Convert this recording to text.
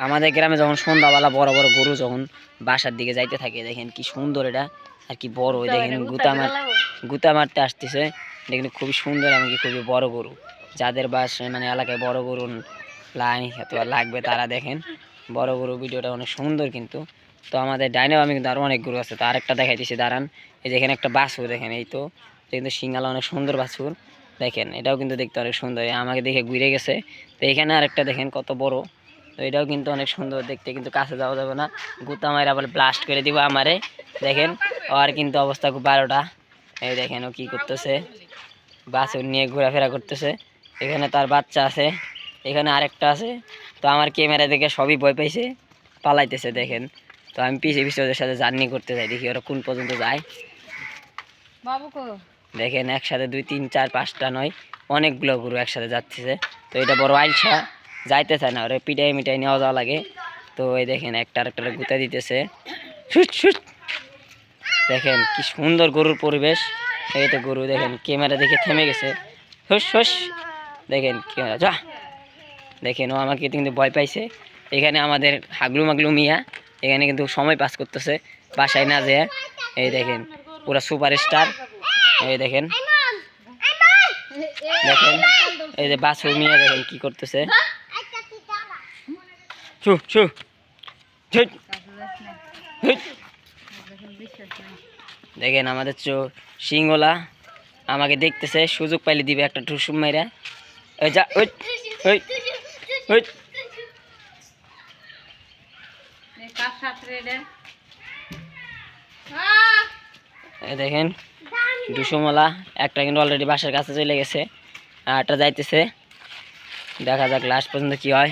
আমাদের গ্রামে যখন সন্ধ্যাবেলা বড় বড় গরু যখন বাসার দিকে যাইতে থাকে, দেখেন কি সুন্দর এটা আর কি বড়। দেখেন গুতা মারতে আসতেছে, এটা কিন্তু খুবই সুন্দর এমনকি খুবই বড় গরু। যাদের বাসায় মানে এলাকায় বড় গরু লাগবে তারা দেখেন বড় গরু ভিডিওটা অনেক সুন্দর কিন্তু। তো আমাদের ডাইনেও আমি কিন্তু আরো অনেক গরু আছে, তো আরেকটা দেখাইতেছি দাঁড়ান। এই যে এখানে একটা বাছুর দেখেন, এই তো কিন্তু সিঙ্গালা অনেক সুন্দর বাছুর দেখেন, এটাও কিন্তু দেখতে অনেক সুন্দর, আমাকে দেখে ঘুরে গেছে। তো এখানে আরেকটা দেখেন কত বড়, তো এটাও কিন্তু অনেক সুন্দর দেখতে, কিন্তু কাছে যাওয়া যাবে না, গুতা মাইরা আবার ব্লাস্ট করে দিব আমারে। দেখেন আর কিন্তু অবস্থা খুব 12টা। এই দেখেন ও কি করতেছে, বাছুর নিয়ে ঘোরাফেরা করতেছে। এখানে তার বাচ্চা আছে, এখানে আরেকটা আছে। তো আমার ক্যামেরা দেখে সবই ভয় পাইছে, পালাইতেছে দেখেন। তো আমি পিছিয়ে পিছিয়ে ওদের সাথে জার্নি করতে যাই, দেখি ওরা কোন পর্যন্ত যায়। দেখেন একসাথে 2 3 4 5টা নয়, অনেকগুলো গরু একসাথে যাচ্ছে। তো এটা বড় আইলসা, যাইতে চায় না, ওরা পিটাই মিটাই নেওয়া যাওয়া লাগে। তো এই দেখেন একটা আরেকটা গুতা দিতেছে, দেখেন কি সুন্দর গরুর পরিবেশ। এই তো গরু দেখেন ক্যামেরা দেখে থেমে গেছে, হুস হুস দেখেন ক্যামেরা যা। দেখেন ও আমাকে কিন্তু ভয় পাইছে। এখানে আমাদের হাগলু মাগলু মিয়া এখানে কিন্তু সময় পাস করতেছে বাসায় না যেয়ে। এই দেখেন পুরা সুপারস্টার। এই দেখেন দেখেন এই যে বাছুর মিয়া দেখেন কি করতেছে, ছু ছু দেখেন আমাদের সিংহলা আমাকে দেখতেছে, সুযোগ পাইলে দিবে একটা ঠুসুম মাইরা। ওই যা ওই ওই ওই দেখেন দুশোমলা একটা কিন্তু অলরেডি বাসার কাছে চলে গেছে, আরটা যাইতেছে। দেখা যাক লাস্ট পর্যন্ত কি হয়।